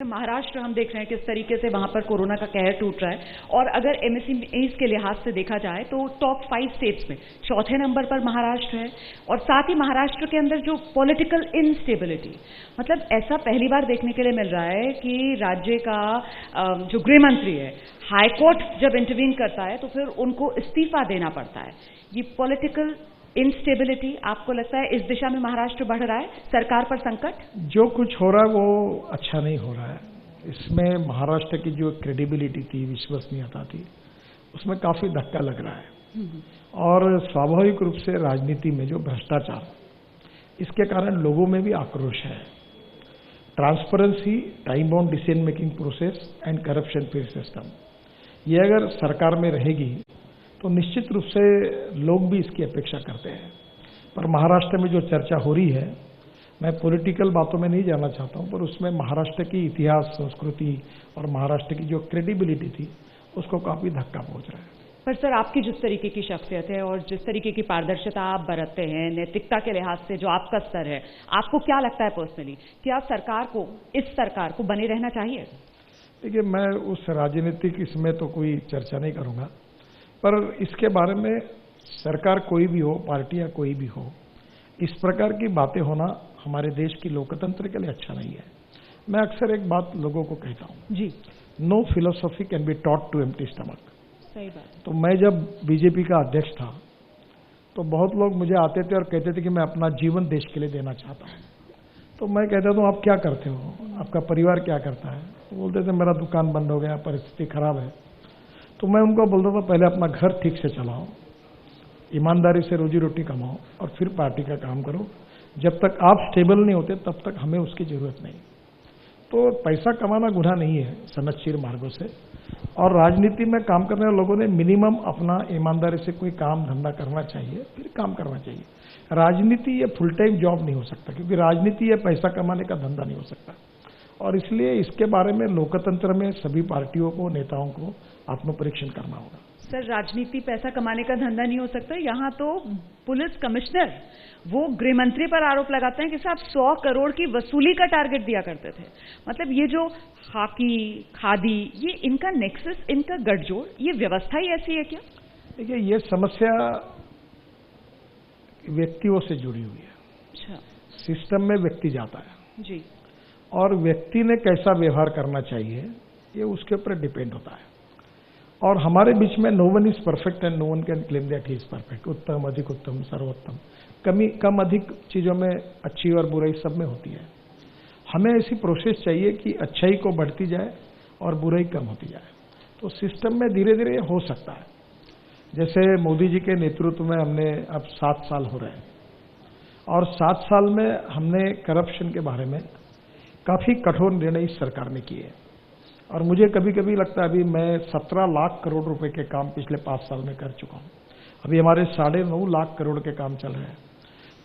महाराष्ट्र हम देख रहे हैं किस तरीके से वहां पर कोरोना का कहर टूट रहा है और अगर एमएसएमईज के लिहाज से देखा जाए तो टॉप 5 स्टेट्स में चौथे नंबर पर महाराष्ट्र है और साथ ही महाराष्ट्र के अंदर जो पॉलिटिकल इंस्टेबिलिटी, मतलब ऐसा पहली बार देखने के लिए मिल रहा है कि राज्य का जो गृह मंत्री है, हाईकोर्ट जब इंटरवीन करता है तो फिर उनको इस्तीफा देना पड़ता है। ये पॉलिटिकल इंस्टेबिलिटी, आपको लगता है इस दिशा में महाराष्ट्र बढ़ रहा है, सरकार पर संकट? जो कुछ हो रहा है वो अच्छा नहीं हो रहा है। इसमें महाराष्ट्र की जो क्रेडिबिलिटी थी, विश्वसनीयता थी, उसमें काफी धक्का लग रहा है। और स्वाभाविक रूप से राजनीति में जो भ्रष्टाचार, इसके कारण लोगों में भी आक्रोश है। Transparency, time bound decision making process and corruption free system, ये अगर सरकार में रहेगी तो निश्चित रूप से लोग भी इसकी अपेक्षा करते हैं। पर महाराष्ट्र में जो चर्चा हो रही है, मैं पॉलिटिकल बातों में नहीं जाना चाहता हूं, पर उसमें महाराष्ट्र की इतिहास, संस्कृति और महाराष्ट्र की जो क्रेडिबिलिटी थी, उसको काफी धक्का पहुंच रहा है। पर सर, आपकी जिस तरीके की शख्सियत है और जिस तरीके की पारदर्शिता आप बरतते हैं, नैतिकता के लिहाज से जो आपका स्तर है, आपको क्या लगता है पर्सनली, क्या इस सरकार को बने रहना चाहिए? देखिए, मैं उस राजनीतिक इसमें तो कोई चर्चा नहीं करूंगा, पर इसके बारे में सरकार कोई भी हो, पार्टियां कोई भी हो, इस प्रकार की बातें होना हमारे देश की लोकतंत्र के लिए अच्छा नहीं है। मैं अक्सर एक बात लोगों को कहता हूं जी, no philosophy can be taught to empty stomach. सही बात। तो मैं जब बीजेपी का अध्यक्ष था तो बहुत लोग मुझे आते थे और कहते थे कि मैं अपना जीवन देश के लिए देना चाहता हूं। तो मैं कहता था, आप क्या करते हो, आपका परिवार क्या करता है? तो बोलते थे, मेरा दुकान बंद हो गया, परिस्थिति खराब है। तो मैं उनको बोलता था, पहले अपना घर ठीक से चलाओ, ईमानदारी से रोजी रोटी कमाओ और फिर पार्टी का काम करो। जब तक आप स्टेबल नहीं होते तब तक हमें उसकी जरूरत नहीं। तो पैसा कमाना गुनाह नहीं है सनदशीर मार्गों से, और राजनीति में काम करने वाले लोगों ने मिनिमम अपना ईमानदारी से कोई काम धंधा करना चाहिए, फिर काम करना चाहिए। राजनीति ये फुल टाइम जॉब नहीं हो सकता, क्योंकि राजनीति ये पैसा कमाने का धंधा नहीं हो सकता। और इसलिए इसके बारे में लोकतंत्र में सभी पार्टियों को, नेताओं को आत्मपरीक्षण करना होगा। सर, राजनीति पैसा कमाने का धंधा नहीं हो सकता। यहाँ तो पुलिस कमिश्नर वो गृह मंत्री पर आरोप लगाते हैं कि साहब 100 करोड़ की वसूली का टारगेट दिया करते थे। मतलब ये जो खाकी, खादी, ये इनका नेक्सस, इनका गठजोड़, ये व्यवस्था ही ऐसी है क्या? देखिए, ये समस्या व्यक्तियों से जुड़ी हुई है। अच्छा। सिस्टम में व्यक्ति जाता है जी, और व्यक्ति ने कैसा व्यवहार करना चाहिए ये उसके ऊपर डिपेंड होता है। और हमारे बीच में no one is perfect and no one can claim that he is perfect. उत्तम, अधिक उत्तम, सर्वोत्तम, कम अधिक चीजों में अच्छी और बुराई सब में होती है। हमें ऐसी प्रोसेस चाहिए कि अच्छाई को बढ़ती जाए और बुराई कम होती जाए। तो सिस्टम में धीरे धीरे हो सकता है। जैसे मोदी जी के नेतृत्व में हमने अब 7 साल हो रहे हैं और 7 साल में हमने करप्शन के बारे में काफी कठोर निर्णय इस सरकार ने किए। और मुझे कभी कभी लगता है, अभी मैं 17 लाख करोड़ रुपए के काम पिछले 5 साल में कर चुका हूं। अभी हमारे 9.5 लाख करोड़ के काम चल रहे हैं,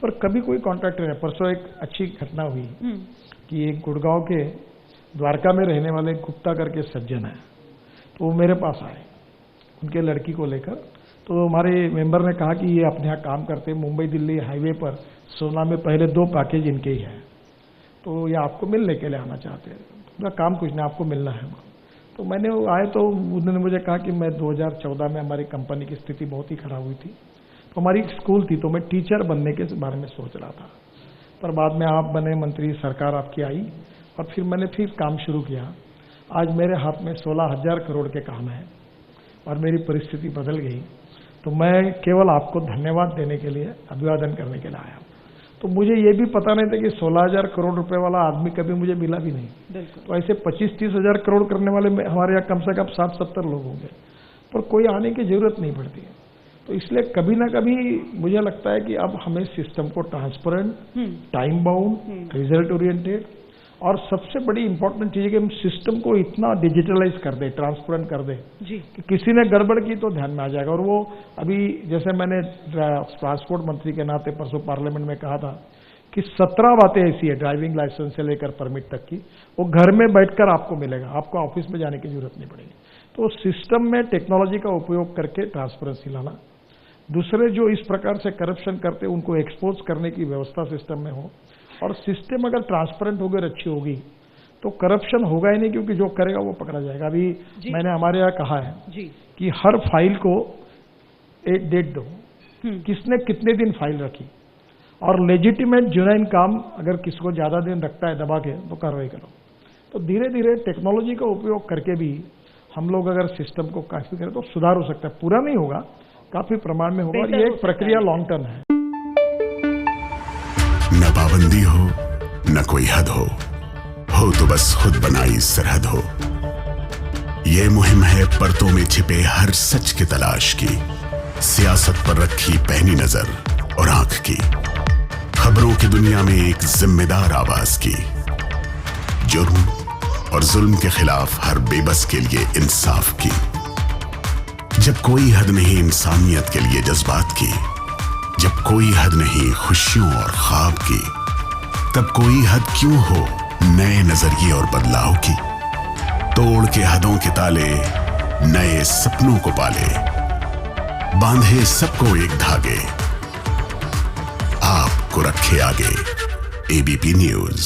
पर कभी कोई कॉन्ट्रैक्टर है। परसों एक अच्छी घटना हुई कि एक गुड़गांव के द्वारका में रहने वाले गुप्ता करके सज्जन है, तो वो मेरे पास आए उनके लड़की को लेकर। तो हमारे मेंबर ने कहा कि ये अपने यहाँ काम करते हैं, मुंबई दिल्ली हाईवे पर सोना में पहले 2 पैकेज इनके ही है, तो ये आपको मिलने के लिए आना चाहते हैं। तो काम कुछ नहीं, आपको मिलना है। तो मैंने वो आए तो उन्होंने मुझे कहा कि मैं 2014 में हमारी कंपनी की स्थिति बहुत ही खराब हुई थी, तो हमारी एक स्कूल थी, तो मैं टीचर बनने के बारे में सोच रहा था। पर बाद में आप बने मंत्री, सरकार आपकी आई और फिर मैंने फिर काम शुरू किया। आज मेरे हाथ में 16,000 करोड़ के काम है और मेरी परिस्थिति बदल गई। तो मैं केवल आपको धन्यवाद देने के लिए, अभिवादन करने के लिए आया। तो मुझे ये भी पता नहीं था कि 16,000 करोड़ रुपए वाला आदमी कभी मुझे मिला भी नहीं। तो ऐसे 25-30 हजार करोड़ करने वाले हमारे यहाँ कम से कम 60-70 लोग होंगे, पर कोई आने की जरूरत नहीं पड़ती है। तो इसलिए कभी ना कभी मुझे लगता है कि अब हमें सिस्टम को transparent, time bound, result oriented, और सबसे बड़ी इंपॉर्टेंट चीज है कि हम सिस्टम को इतना डिजिटलाइज कर दे, ट्रांसपेरेंट कर दे कि किसी ने गड़बड़ की तो ध्यान में आ जाएगा। और वो अभी जैसे मैंने ट्रांसपोर्ट मंत्री के नाते परसों पार्लियामेंट में कहा था कि 17 बातें ऐसी है, ड्राइविंग लाइसेंस से लेकर परमिट तक की, वो घर में बैठकर आपको मिलेगा, आपको ऑफिस में जाने की जरूरत नहीं पड़ेगी। तो सिस्टम में टेक्नोलॉजी का उपयोग करके ट्रांसपेरेंसी लाना, दूसरे जो इस प्रकार से करप्शन करते उनको एक्सपोज करने की व्यवस्था सिस्टम में हो, और सिस्टम अगर ट्रांसपेरेंट होकर अच्छी होगी तो करप्शन होगा ही नहीं, क्योंकि जो करेगा वो पकड़ा जाएगा। अभी मैंने हमारे यहाँ कहा है जी कि हर फाइल को एक डेट दो, किसने कितने दिन फाइल रखी, और लेजिटिमेट जुनैन काम अगर किसी को ज्यादा दिन रखता है दबा के तो कार्रवाई करो। तो धीरे धीरे टेक्नोलॉजी का उपयोग करके भी हम लोग अगर सिस्टम को काफी करें तो सुधार हो सकता है। पूरा नहीं होगा, काफी प्रमाण में होगा, और ये एक प्रक्रिया लॉन्ग टर्म है। न पाबंदी हो न कोई हद हो तो बस खुद बनाई सरहद हो। ये मुहिम है परतों में छिपे हर सच की तलाश की, सियासत पर रखी पैनी नजर और आंख की, खबरों की दुनिया में एक जिम्मेदार आवाज की, जुर्म और जुल्म के खिलाफ हर बेबस के लिए इंसाफ की। जब कोई हद नहीं इंसानियत के लिए जज्बात की, जब कोई हद नहीं खुशियों और ख्वाब की, तब कोई हद क्यों हो नए नजरिए और बदलाव की। तोड़ के हदों के ताले नए सपनों को पाले, बांधे सबको एक धागे, आपको रखे आगे एबीपी न्यूज।